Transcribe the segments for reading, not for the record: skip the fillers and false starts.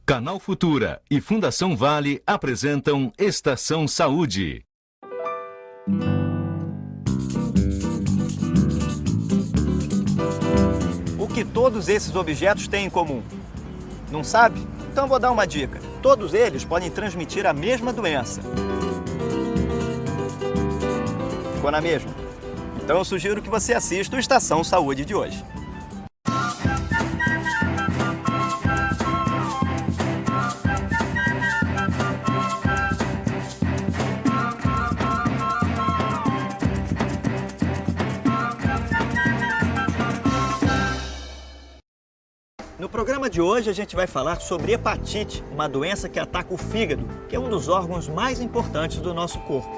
Canal Futura e Fundação Vale apresentam Estação Saúde. O que todos esses objetos têm em comum? Não sabe? Então vou dar uma dica. Todos eles podem transmitir a mesma doença. Ficou na mesma? Então eu sugiro que você assista o Estação Saúde de hoje. No programa de hoje a gente vai falar sobre hepatite, uma doença que ataca o fígado, que é um dos órgãos mais importantes do nosso corpo.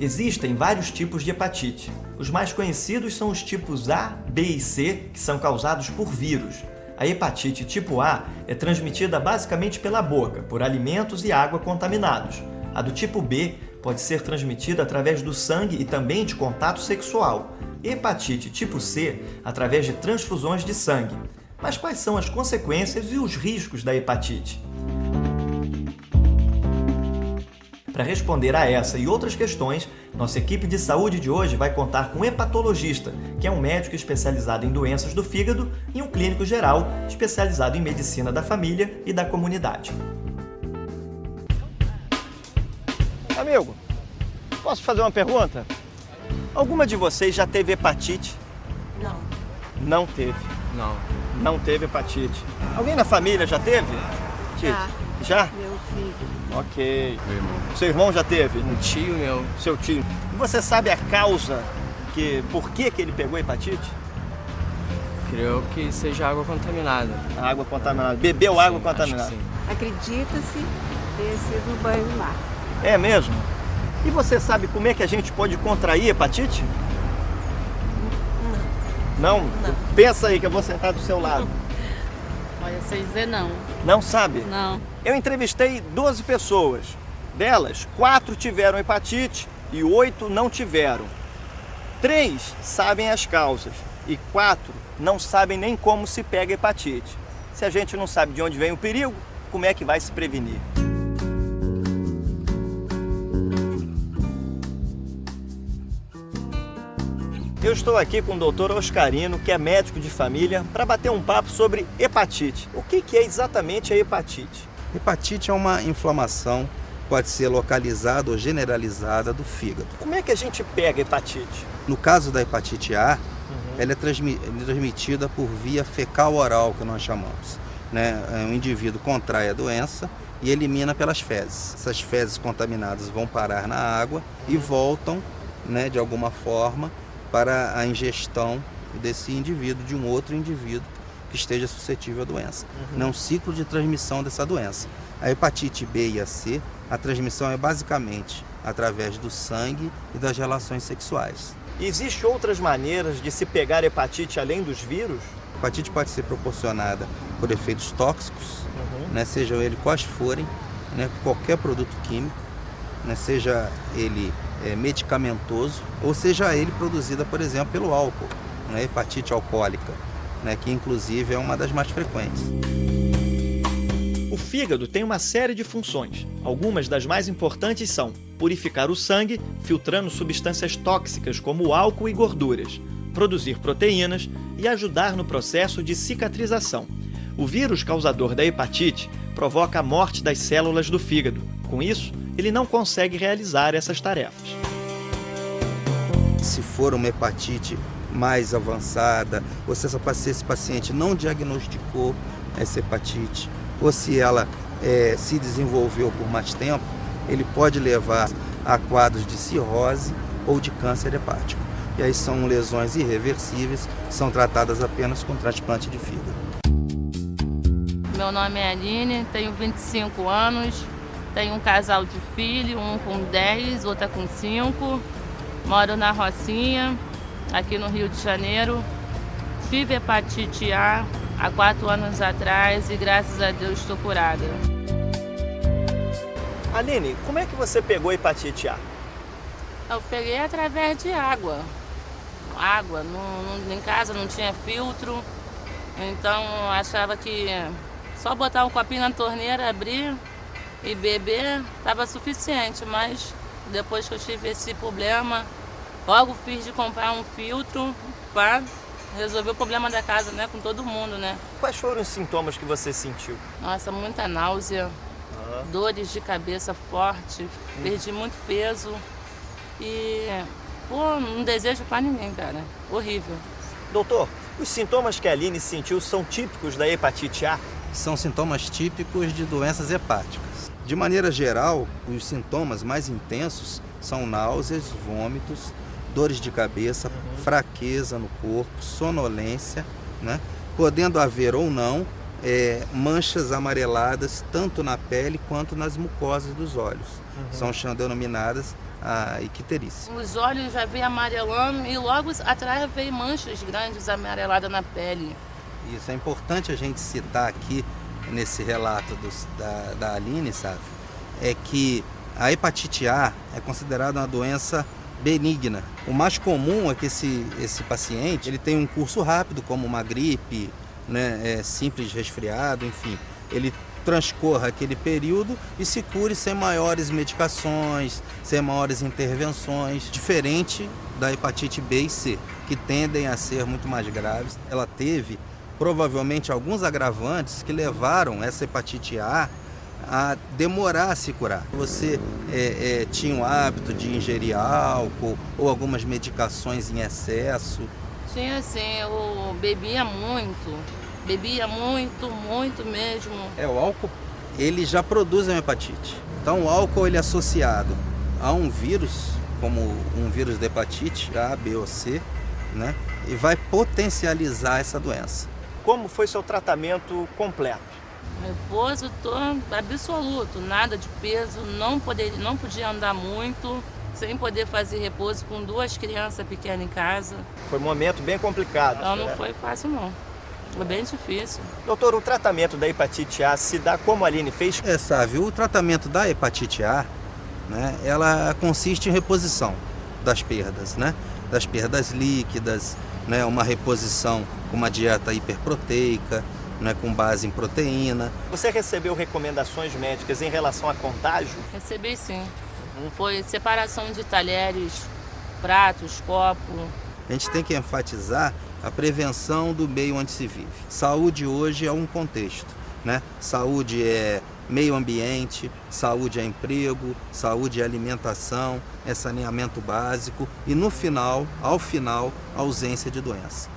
Existem vários tipos de hepatite. Os mais conhecidos são os tipos A, B e C, que são causados por vírus. A hepatite tipo A é transmitida basicamente pela boca, por alimentos e água contaminados. A do tipo B pode ser transmitida através do sangue e também de contato sexual. Hepatite tipo C através de transfusões de sangue. Mas quais são as consequências e os riscos da hepatite? Para responder a essa e outras questões, nossa equipe de saúde de hoje vai contar com um hepatologista, que é um médico especializado em doenças do fígado, e um clínico geral especializado em medicina da família e da comunidade. Amigo, posso fazer uma pergunta? Alguma de vocês já teve hepatite? Não. Não teve. Não. Não teve hepatite. Alguém na família já teve? Já. Já? Meu filho. Ok. Meu irmão. Seu irmão já teve? Um tio meu. Seu tio. E você sabe a causa, por que ele pegou hepatite? Creio que seja água contaminada. A água contaminada. Bebeu Sim, água acho que contaminada. sim. Acredita-se ter sido no banho do mar. É mesmo? E você sabe como é que a gente pode contrair hepatite? Não? Não. Pensa aí que eu vou sentar do seu lado. Olha, sei dizer não. Não sabe? Não. Eu entrevistei 12 pessoas. Delas, 4 tiveram hepatite e 8 não tiveram. 3 sabem as causas e 4 não sabem nem como se pega hepatite. Se a gente não sabe de onde vem o perigo, como é que vai se prevenir? Eu estou aqui com o Dr. Oscarino, que é médico de família, para bater um papo sobre hepatite. O que é exatamente a hepatite? Hepatite é uma inflamação, pode ser localizada ou generalizada do fígado. Como é que a gente pega hepatite? No caso da hepatite A, ela é transmitida por via fecal-oral, que nós chamamos. O indivíduo contrai a doença e elimina pelas fezes. Essas fezes contaminadas vão parar na água e voltam, de alguma forma, para a ingestão desse indivíduo, de um outro indivíduo que esteja suscetível à doença. É um ciclo de transmissão dessa doença. A hepatite B e a C, a transmissão é basicamente através do sangue e das relações sexuais. Existem outras maneiras de se pegar hepatite além dos vírus? A hepatite pode ser proporcionada por efeitos tóxicos, sejam eles quais forem, qualquer produto químico, seja ele medicamentoso ou seja ele produzida, por exemplo, pelo álcool, hepatite alcoólica, que inclusive é uma das mais frequentes. O fígado tem uma série de funções. Algumas das mais importantes são purificar o sangue, filtrando substâncias tóxicas como álcool e gorduras, produzir proteínas e ajudar no processo de cicatrização. O vírus causador da hepatite provoca a morte das células do fígado. Com isso, ele não consegue realizar essas tarefas. Se for uma hepatite mais avançada, ou se esse paciente não diagnosticou essa hepatite, ou se ela se desenvolveu por mais tempo, ele pode levar a quadros de cirrose ou de câncer hepático. E aí são lesões irreversíveis, são tratadas apenas com transplante de fígado. Meu nome é Aline, tenho 25 anos, tenho um casal de filhos, um com 10, outra com 5. Moro na Rocinha, aqui no Rio de Janeiro. Tive hepatite A há 4 anos atrás e graças a Deus estou curada. Aline, como é que você pegou hepatite A? Eu peguei através de água. água. Em casa não tinha filtro, então achava que só botar um copinho na torneira, abrir e beber estava suficiente, mas depois que eu tive esse problema, logo fiz de comprar um filtro para resolver o problema da casa, né, com todo mundo, né? Quais foram os sintomas que você sentiu? Nossa, muita náusea, dores de cabeça forte, perdi muito peso e, pô, não desejo para ninguém, cara. Horrível. Doutor, os sintomas que a Aline sentiu são típicos da hepatite A? São sintomas típicos de doenças hepáticas. De maneira geral, os sintomas mais intensos são náuseas, vômitos, dores de cabeça, fraqueza no corpo, sonolência, né? Podendo haver ou não manchas amareladas tanto na pele quanto nas mucosas dos olhos. São denominadas a icterícia. Os olhos já veio amarelando e logo atrás veio manchas grandes amareladas na pele. Isso é importante a gente citar aqui nesse relato da Aline, sabe? É que a hepatite A é considerada uma doença benigna. O mais comum é que esse paciente ele tem um curso rápido, como uma gripe, né, simples resfriado, enfim. Ele transcorra aquele período e se cure sem maiores medicações, sem maiores intervenções, diferente da hepatite B e C, que tendem a ser muito mais graves. Ela teve provavelmente alguns agravantes que levaram essa hepatite A demorar a se curar. Você tinha o hábito de ingerir álcool ou algumas medicações em excesso? Tinha sim, eu bebia muito mesmo. O álcool, ele já produz uma hepatite. Então o álcool ele é associado a um vírus, como um vírus da hepatite A, B ou C, né? E vai potencializar essa doença. Como foi seu tratamento completo? Repouso absoluto, nada de peso, não podia andar muito, sem poder fazer repouso com 2 crianças pequenas em casa. Foi um momento bem complicado. Não foi fácil não, foi bem difícil. Doutor, o tratamento da hepatite A se dá como a Aline fez? Sabe, o tratamento da hepatite A, né, ela consiste em reposição das perdas, né? Das perdas líquidas, né, uma reposição com uma dieta hiperproteica, né, com base em proteína. Você recebeu recomendações médicas em relação a contágio? Recebi sim. Foi separação de talheres, pratos, copo. A gente tem que enfatizar a prevenção do meio onde se vive. Saúde hoje é um contexto, né? Saúde é meio ambiente, saúde é emprego, saúde é alimentação, é saneamento básico e ao final, ausência de doença.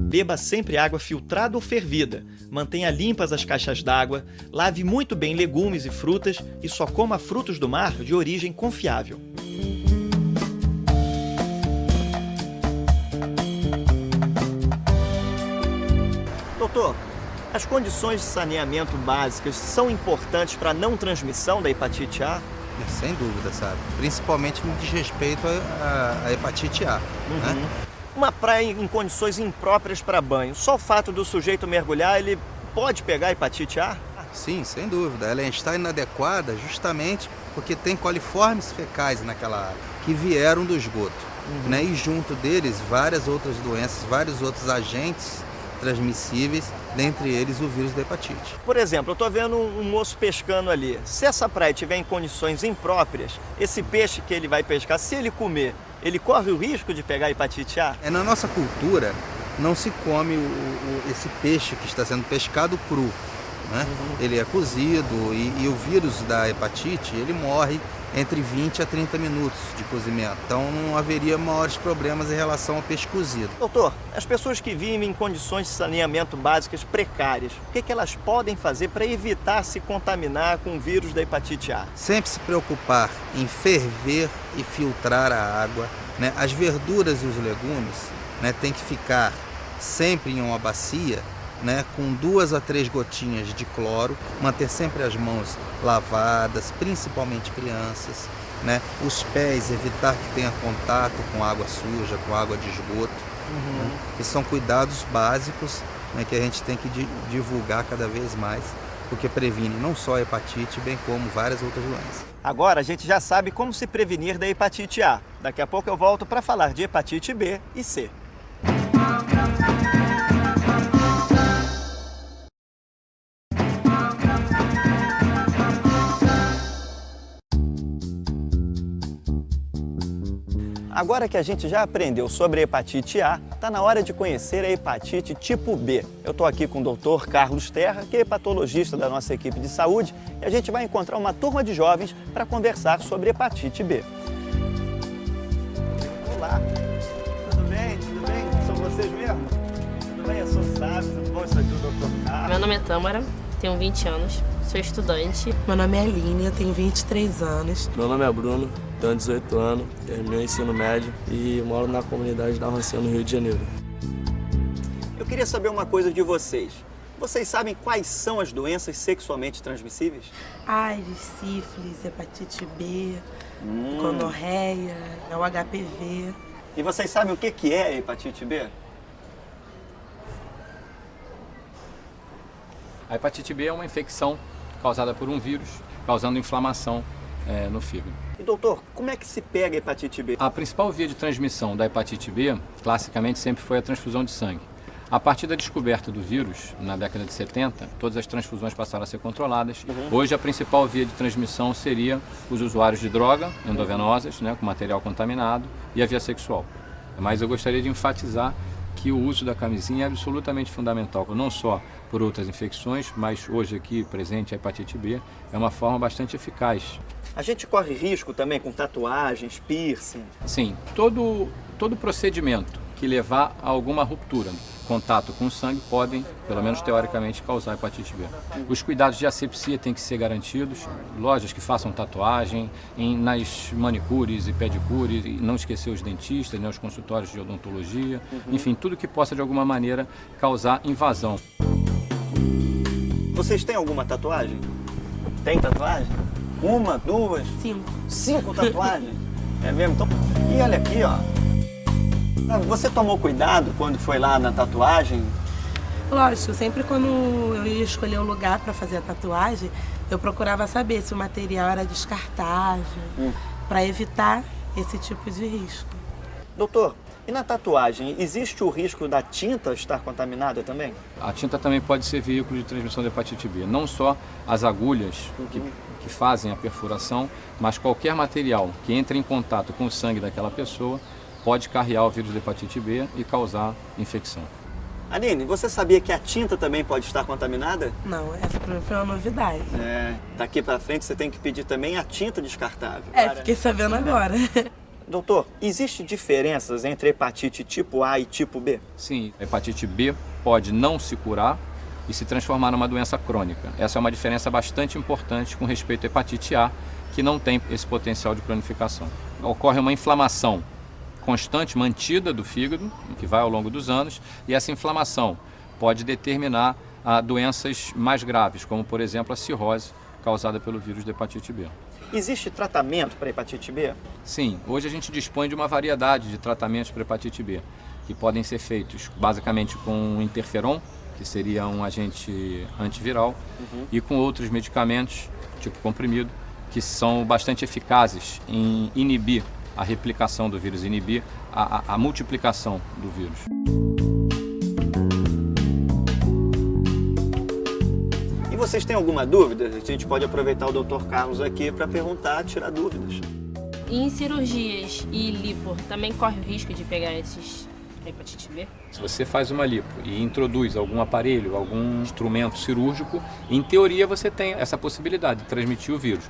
Beba sempre água filtrada ou fervida. Mantenha limpas as caixas d'água, lave muito bem legumes e frutas e só coma frutos do mar de origem confiável. Doutor, as condições de saneamento básicas são importantes para a não transmissão da hepatite A? Sem dúvida, sabe? Principalmente no desrespeito à hepatite A. Né? Uma praia em condições impróprias para banho, só o fato do sujeito mergulhar, ele pode pegar hepatite A? Sim, sem dúvida. Ela está inadequada justamente porque tem coliformes fecais naquela água, que vieram do esgoto. Né? E junto deles, várias outras doenças, vários outros agentes transmissíveis, dentre eles o vírus da hepatite. Por exemplo, eu estou vendo um moço pescando ali. Se essa praia estiver em condições impróprias, esse peixe que ele vai pescar, se ele comer, ele corre o risco de pegar hepatite A? Na nossa cultura, não se come esse peixe que está sendo pescado cru. Né? Ele é cozido e o vírus da hepatite, ele morre entre 20 a 30 minutos de cozimento. Então não haveria maiores problemas em relação ao peixe cozido. Doutor, as pessoas que vivem em condições de saneamento básicas precárias, o que elas podem fazer para evitar se contaminar com o vírus da hepatite A? Sempre se preocupar em ferver e filtrar a água. Né? As verduras e os legumes, né, tem que ficar sempre em uma bacia, né, com 2 a 3 gotinhas de cloro, manter sempre as mãos lavadas, principalmente crianças, né, os pés, evitar que tenha contato com água suja, com água de esgoto. Né, e são cuidados básicos, né, que a gente tem que divulgar cada vez mais porque previne não só a hepatite, bem como várias outras doenças. Agora a gente já sabe como se prevenir da hepatite A. Daqui a pouco eu volto para falar de hepatite B e C. Agora que a gente já aprendeu sobre a hepatite A, está na hora de conhecer a hepatite tipo B. Eu estou aqui com o Dr. Carlos Terra, que é hepatologista da nossa equipe de saúde, e a gente vai encontrar uma turma de jovens para conversar sobre hepatite B. Olá, tudo bem? Tudo bem? São vocês mesmo? Tudo bem? Eu sou o Sábio, tudo bom? Isso aqui é o Dr. Carlos. Meu nome é Tâmara, tenho 20 anos, sou estudante. Meu nome é Aline, eu tenho 23 anos. Meu nome é Bruno, tenho 18 anos, terminei o ensino médio e moro na comunidade da Rocinha, no Rio de Janeiro. Eu queria saber uma coisa de vocês. Vocês sabem quais são as doenças sexualmente transmissíveis? AIDS, sífilis, hepatite B, gonorreia, o HPV. E vocês sabem o que é a hepatite B? A hepatite B é uma infecção causada por um vírus, causando inflamação no fígado. E doutor, como é que se pega a hepatite B? A principal via de transmissão da hepatite B, classicamente, sempre foi a transfusão de sangue. A partir da descoberta do vírus, na década de 70, todas as transfusões passaram a ser controladas. Hoje, a principal via de transmissão seria os usuários de droga endovenosas, com material contaminado, e a via sexual. Mas eu gostaria de enfatizar que o uso da camisinha é absolutamente fundamental, não só por outras infecções, mas hoje aqui presente a hepatite B é uma forma bastante eficaz. A gente corre risco também com tatuagens, piercing? Sim, todo procedimento que levar a alguma ruptura, contato com o sangue, podem, pelo menos teoricamente, causar hepatite B. Os cuidados de asepsia têm que ser garantidos, lojas que façam tatuagem, nas manicures e pedicures, e não esquecer os dentistas, os consultórios de odontologia, enfim, tudo que possa de alguma maneira causar invasão. Vocês têm alguma tatuagem? Tem tatuagem? Uma, duas? 5. 5 tatuagens? É mesmo? Então, e olha aqui, ó. Você tomou cuidado quando foi lá na tatuagem? Lógico, sempre quando eu ia escolher um lugar para fazer a tatuagem, eu procurava saber se o material era descartável, para evitar esse tipo de risco. Doutor, e na tatuagem, existe o risco da tinta estar contaminada também? A tinta também pode ser veículo de transmissão da hepatite B. Não só as agulhas que fazem a perfuração, mas qualquer material que entre em contato com o sangue daquela pessoa pode carrear o vírus da hepatite B e causar infecção. Aline, você sabia que a tinta também pode estar contaminada? Não, essa pra mim foi uma novidade. Daqui pra frente você tem que pedir também a tinta descartável. Fiquei sabendo agora. Doutor, existem diferenças entre hepatite tipo A e tipo B? Sim, a hepatite B pode não se curar e se transformar numa doença crônica. Essa é uma diferença bastante importante com respeito à hepatite A, que não tem esse potencial de cronificação. Ocorre uma inflamação constante, mantida do fígado, que vai ao longo dos anos, e essa inflamação pode determinar doenças mais graves, como, por exemplo, a cirrose causada pelo vírus da hepatite B. Existe tratamento para hepatite B? Sim, hoje a gente dispõe de uma variedade de tratamentos para hepatite B, que podem ser feitos basicamente com interferon, que seria um agente antiviral, e com outros medicamentos, tipo comprimido, que são bastante eficazes em inibir a replicação do vírus, inibir a multiplicação do vírus. E vocês têm alguma dúvida? A gente pode aproveitar o Dr. Carlos aqui para perguntar, tirar dúvidas. E em cirurgias e lipo, também corre o risco de pegar esses hepatite B? Se você faz uma lipo e introduz algum aparelho, algum instrumento cirúrgico, em teoria você tem essa possibilidade de transmitir o vírus.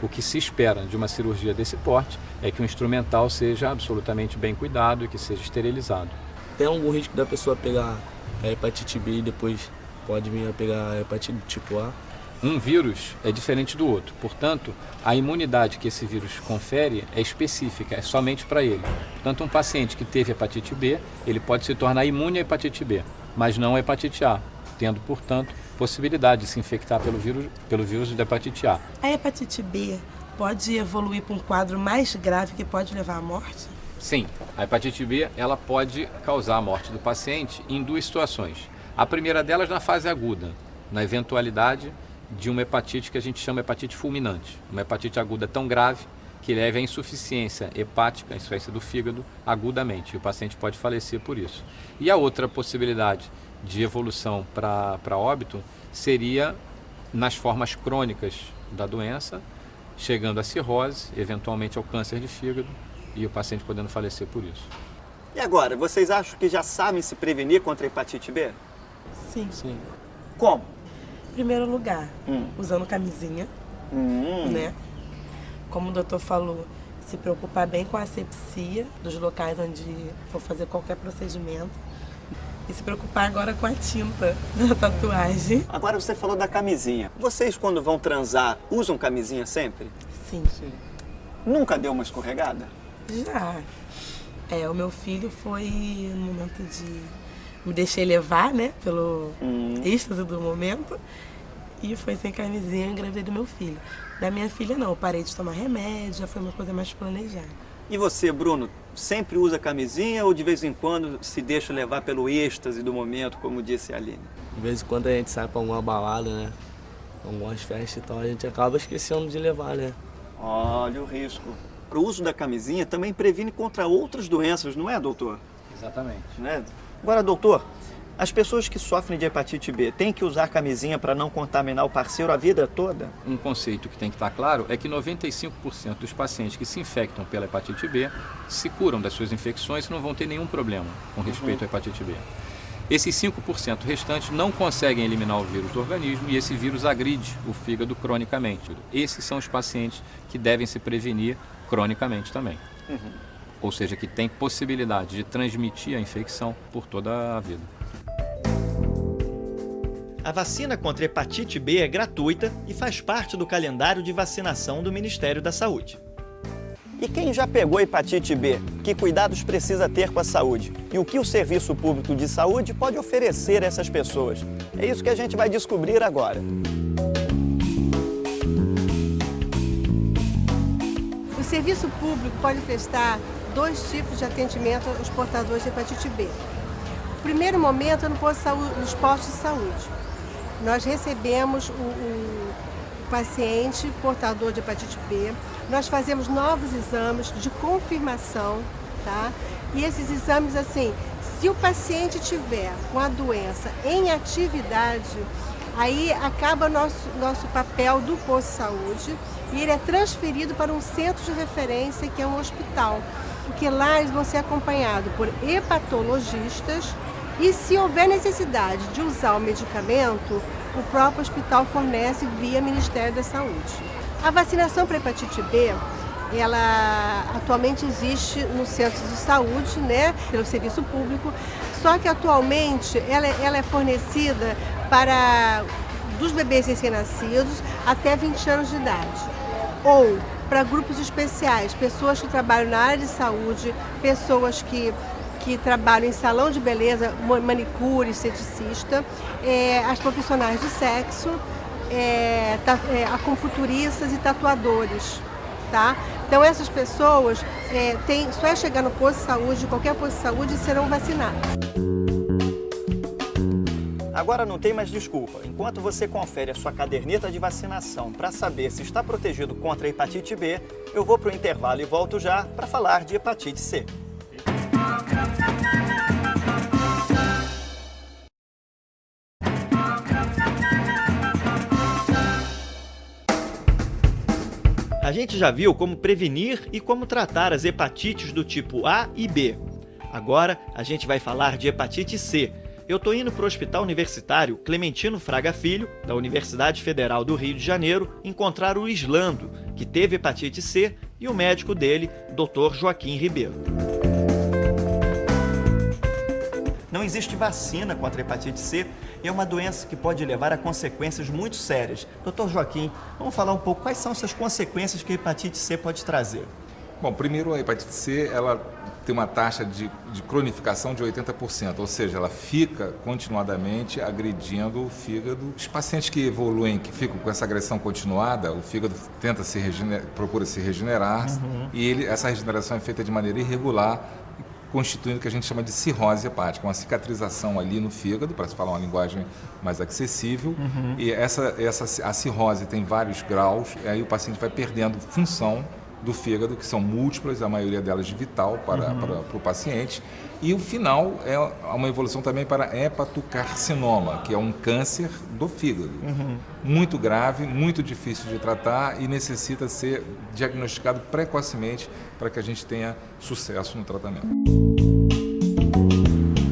O que se espera de uma cirurgia desse porte é que o instrumental seja absolutamente bem cuidado e que seja esterilizado. Tem algum risco da pessoa pegar a hepatite B e depois pode vir a pegar a hepatite tipo A? Um vírus é diferente do outro, portanto, a imunidade que esse vírus confere é específica, é somente para ele. Portanto, um paciente que teve hepatite B, ele pode se tornar imune à hepatite B, mas não à hepatite A, tendo, portanto, possibilidade de se infectar pelo vírus da hepatite A. A hepatite B pode evoluir para um quadro mais grave que pode levar à morte? Sim, a hepatite B ela pode causar a morte do paciente em duas situações. A primeira delas na fase aguda, na eventualidade de uma hepatite que a gente chama hepatite fulminante. Uma hepatite aguda tão grave que leva à insuficiência hepática, a insuficiência do fígado, agudamente. E o paciente pode falecer por isso. E a outra possibilidade de evolução para óbito seria nas formas crônicas da doença, chegando à cirrose, eventualmente ao câncer de fígado, e o paciente podendo falecer por isso. E agora, vocês acham que já sabem se prevenir contra a hepatite B? Sim. Como? Em primeiro lugar, usando camisinha, né? Como o doutor falou, se preocupar bem com a asepsia dos locais onde for fazer qualquer procedimento. E se preocupar agora com a tinta da tatuagem. Agora você falou da camisinha. Vocês, quando vão transar, usam camisinha sempre? Sim. Nunca deu uma escorregada? Já. O meu filho foi no momento de... Me deixei levar, né? Pelo êxtase do momento. E foi sem camisinha, eu engravidei do meu filho. Da minha filha, não. Eu parei de tomar remédio, já foi uma coisa mais planejada. E você, Bruno, sempre usa camisinha ou de vez em quando se deixa levar pelo êxtase do momento, como disse a Aline? De vez em quando a gente sai pra alguma balada, né? Algumas festas e tal, a gente acaba esquecendo de levar, né? Olha o risco. O uso da camisinha também previne contra outras doenças, não é, doutor? Exatamente. Né? Agora, doutor, as pessoas que sofrem de hepatite B têm que usar camisinha para não contaminar o parceiro a vida toda? Um conceito que tem que estar claro é que 95% dos pacientes que se infectam pela hepatite B se curam das suas infecções e não vão ter nenhum problema com respeito à hepatite B. Esses 5% restantes não conseguem eliminar o vírus do organismo e esse vírus agride o fígado cronicamente. Esses são os pacientes que devem se prevenir cronicamente também. Ou seja, que tem possibilidade de transmitir a infecção por toda a vida. A vacina contra hepatite B é gratuita e faz parte do calendário de vacinação do Ministério da Saúde. E quem já pegou hepatite B, que cuidados precisa ter com a saúde? E o que o Serviço Público de Saúde pode oferecer a essas pessoas? É isso que a gente vai descobrir agora. O Serviço Público pode prestar 2 tipos de atendimento aos portadores de hepatite B. O primeiro momento é nos postos de saúde. Nós recebemos o paciente portador de hepatite B, nós fazemos novos exames de confirmação, tá? E esses exames, assim, se o paciente tiver com a doença em atividade, aí acaba nosso papel do posto de saúde e ele é transferido para um centro de referência, que é um hospital, porque lá eles vão ser acompanhados por hepatologistas e, se houver necessidade de usar o medicamento, o próprio hospital fornece via Ministério da Saúde. A vacinação para hepatite B, ela atualmente existe no centro de saúde, né, pelo serviço público, só que atualmente ela é fornecida para dos bebês recém-nascidos até 20 anos de idade, ou para grupos especiais, pessoas que trabalham na área de saúde, pessoas que trabalham em salão de beleza, manicure, esteticista, as profissionais de sexo, acupunturistas e tatuadores, tá? Então essas pessoas só é chegar no posto de saúde, qualquer posto de saúde, serão vacinadas. Agora não tem mais desculpa. Enquanto você confere a sua caderneta de vacinação para saber se está protegido contra a hepatite B, eu vou para o intervalo e volto já para falar de hepatite C. A gente já viu como prevenir e como tratar as hepatites do tipo A e B. Agora a gente vai falar de hepatite C. Eu estou indo para o Hospital Universitário Clementino Fraga Filho, da Universidade Federal do Rio de Janeiro, encontrar o Islando, que teve hepatite C, e o médico dele, Dr. Joaquim Ribeiro. Não existe vacina contra a hepatite C e é uma doença que pode levar a consequências muito sérias. Dr. Joaquim, vamos falar um pouco quais são essas consequências que a hepatite C pode trazer. Bom, primeiro a hepatite C, ela tem uma taxa de cronificação de 80%, ou seja, ela fica continuadamente agredindo o fígado. Os pacientes que evoluem, que ficam com essa agressão continuada, o fígado tenta procura se regenerar e essa regeneração é feita de maneira irregular, constituindo o que a gente chama de cirrose hepática, uma cicatrização ali no fígado, para se falar uma linguagem mais acessível. E a cirrose tem vários graus, e aí o paciente vai perdendo função do fígado, que são múltiplas, a maioria delas vital para o paciente. E o final é uma evolução também para hepatocarcinoma, que é um câncer do fígado. Muito grave, muito difícil de tratar e necessita ser diagnosticado precocemente para que a gente tenha sucesso no tratamento.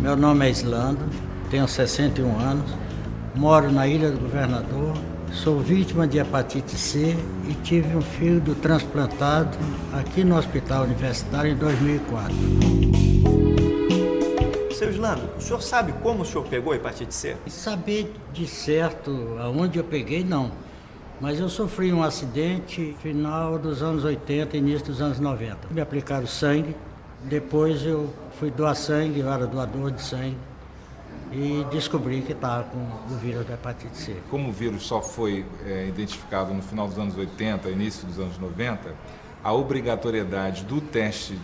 Meu nome é Islando, tenho 61 anos, moro na Ilha do Governador, sou vítima de hepatite C e tive um fígado transplantado aqui no Hospital Universitário em 2004. Seu Islando, o senhor sabe como o senhor pegou hepatite C? Saber de certo aonde eu peguei, não. Mas eu sofri um acidente final dos anos 80 e início dos anos 90. Me aplicaram sangue, depois eu fui doar sangue, eu era doador de sangue. E descobri que estava com o vírus da hepatite C. Como o vírus só foi identificado no final dos anos 80, início dos anos 90, a obrigatoriedade do teste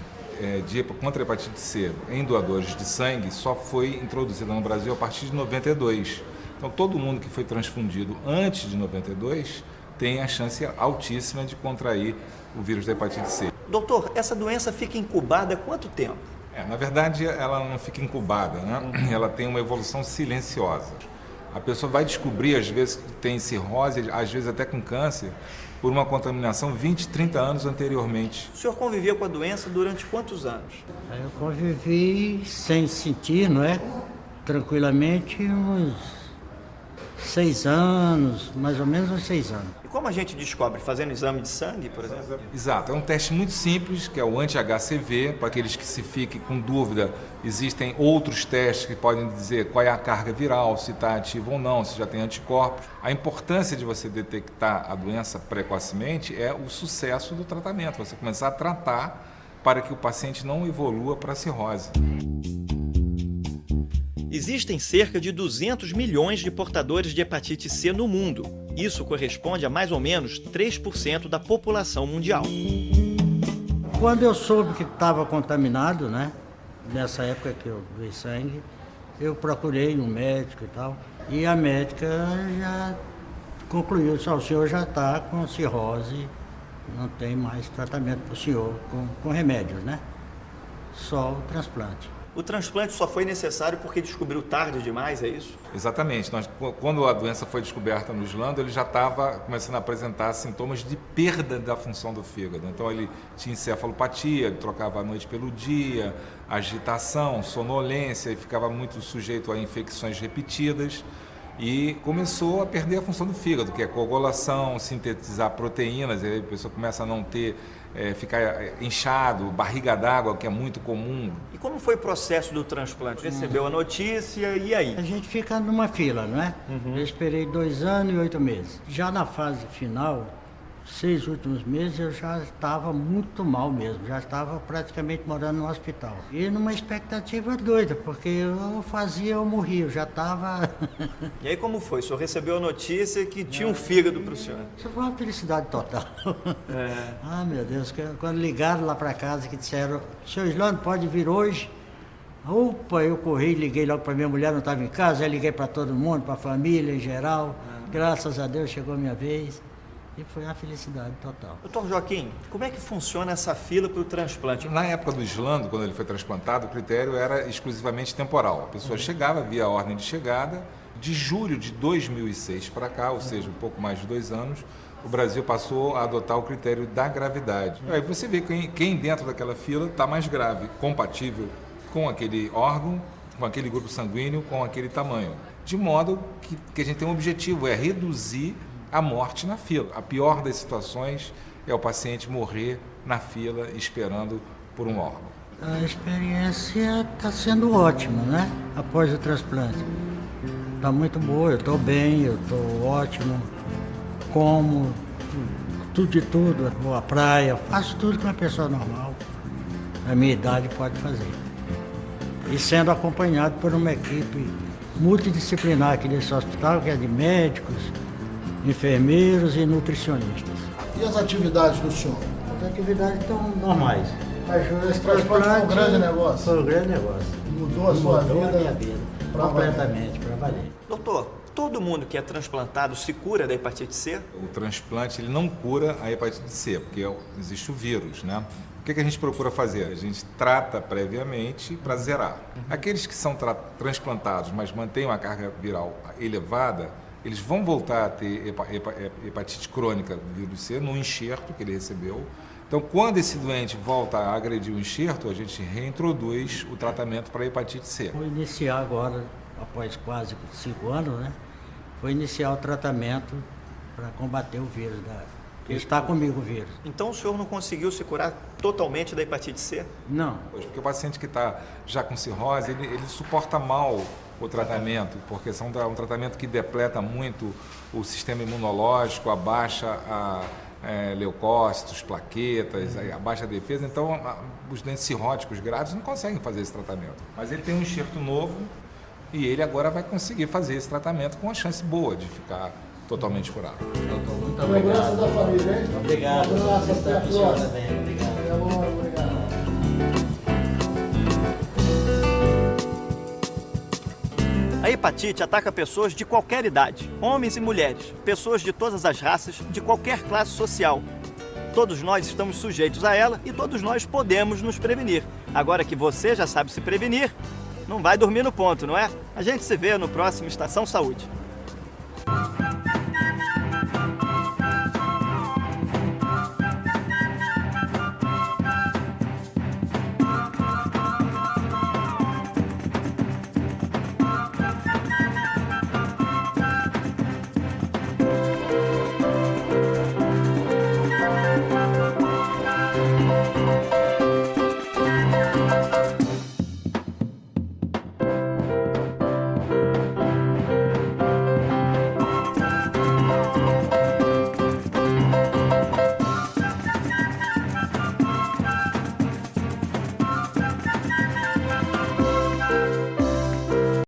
contra a hepatite C em doadores de sangue só foi introduzida no Brasil a partir de 92. Então, todo mundo que foi transfundido antes de 92 tem a chance altíssima de contrair o vírus da hepatite C. Doutor, essa doença fica incubada há quanto tempo? Na verdade, ela não fica incubada, né? Ela tem uma evolução silenciosa. A pessoa vai descobrir, às vezes, que tem cirrose, às vezes até com câncer, por uma contaminação 20, 30 anos anteriormente. O senhor conviveu com a doença durante quantos anos? Eu convivi sem sentir, não é? Tranquilamente, uns 6 anos, mais ou menos uns 6 anos. E como a gente descobre? Fazendo exame de sangue, por exemplo? Exato, é um teste muito simples, que é o anti-HCV. Para aqueles que se fiquem com dúvida, existem outros testes que podem dizer qual é a carga viral, se está ativo ou não, se já tem anticorpos. A importância de você detectar a doença precocemente é o sucesso do tratamento, você começar a tratar para que o paciente não evolua para a cirrose. Existem cerca de 200 milhões de portadores de hepatite C no mundo. Isso corresponde a mais ou menos 3% da população mundial. Quando eu soube que estava contaminado, né? Nessa época que eu doei sangue, eu procurei um médico e tal. E a médica já concluiu, o senhor já está com cirrose, não tem mais tratamento para o senhor com remédios, né? Só o transplante. O transplante só foi necessário porque descobriu tarde demais, é isso? Exatamente. Quando a doença foi descoberta no Islando, ele já estava começando a apresentar sintomas de perda da função do fígado. Então ele tinha encefalopatia, ele trocava a noite pelo dia, agitação, sonolência, e ficava muito sujeito a infecções repetidas. E começou a perder a função do fígado, que é coagulação, sintetizar proteínas, e aí a pessoa começa a não ter, ficar inchado, barriga d'água, que é muito comum. E como foi o processo do transplante? Recebeu a notícia e aí? A gente fica numa fila, não é? Eu esperei 2 anos e 8 meses. Já na fase final, 6 últimos meses, eu já estava muito mal mesmo, já estava praticamente morando no hospital. E numa expectativa doida, porque eu morria, eu já estava... E aí como foi? O senhor recebeu a notícia que tinha um fígado para o senhor? Isso foi uma felicidade total. Ah, meu Deus, quando ligaram lá para casa que disseram, senhor Islando, pode vir hoje? Opa, eu corri, liguei logo para minha mulher, não estava em casa, eu liguei para todo mundo, para a família em geral. Graças a Deus chegou a minha vez. E foi uma felicidade total. Doutor Joaquim, como é que funciona essa fila para o transplante? Na época do Islando, quando ele foi transplantado, o critério era exclusivamente temporal. A pessoa chegava, via a ordem de chegada. De julho de 2006 para cá, ou seja, um pouco mais de 2 anos, o Brasil passou a adotar o critério da gravidade. Aí você vê quem dentro daquela fila está mais grave, compatível com aquele órgão, com aquele grupo sanguíneo, com aquele tamanho. De modo que a gente tem um objetivo, é reduzir a morte na fila. A pior das situações é o paciente morrer na fila esperando por um órgão. A experiência está sendo ótima, né? Após o transplante. Está muito boa, eu estou bem, eu estou ótimo, como tudo de tudo, vou à praia, faço tudo que uma pessoa normal, na minha idade, pode fazer. E sendo acompanhado por uma equipe multidisciplinar aqui nesse hospital, que é de médicos, enfermeiros e nutricionistas. E as atividades do senhor? As atividades estão normais. Mas esse transplante foi um grande negócio. Foi um grande negócio. Mudou a sua vida. Mudou a minha vida. Completamente, para valer. Doutor, todo mundo que é transplantado se cura da hepatite C? O transplante ele não cura a hepatite C, porque existe o vírus, né? O que a gente procura fazer? A gente trata previamente para zerar. Aqueles que são transplantados, mas mantêm uma carga viral elevada, eles vão voltar a ter hepatite crônica do vírus C no enxerto que ele recebeu. Então, quando esse doente volta a agredir o enxerto, a gente reintroduz o tratamento para a hepatite C. Vou iniciar agora, após quase 5 anos, né? Vou iniciar o tratamento para combater o vírus. Está comigo o vírus. Então o senhor não conseguiu se curar totalmente da hepatite C? Não. Porque o paciente que está já com cirrose, ele suporta mal o tratamento, porque é um tratamento que depleta muito o sistema imunológico, abaixa leucócitos, plaquetas, abaixa a defesa. Então, os doentes cirróticos graves não conseguem fazer esse tratamento. Mas ele tem um enxerto novo e ele agora vai conseguir fazer esse tratamento com uma chance boa de ficar totalmente curado. Doutor, muito Um obrigado. abraço da família, hein? Obrigado. Um abraço, até a próxima. Também. Obrigado. Tá bom, obrigado. A hepatite ataca pessoas de qualquer idade, homens e mulheres, pessoas de todas as raças, de qualquer classe social. Todos nós estamos sujeitos a ela e todos nós podemos nos prevenir. Agora que você já sabe se prevenir, não vai dormir no ponto, não é? A gente se vê no próximo Estação Saúde.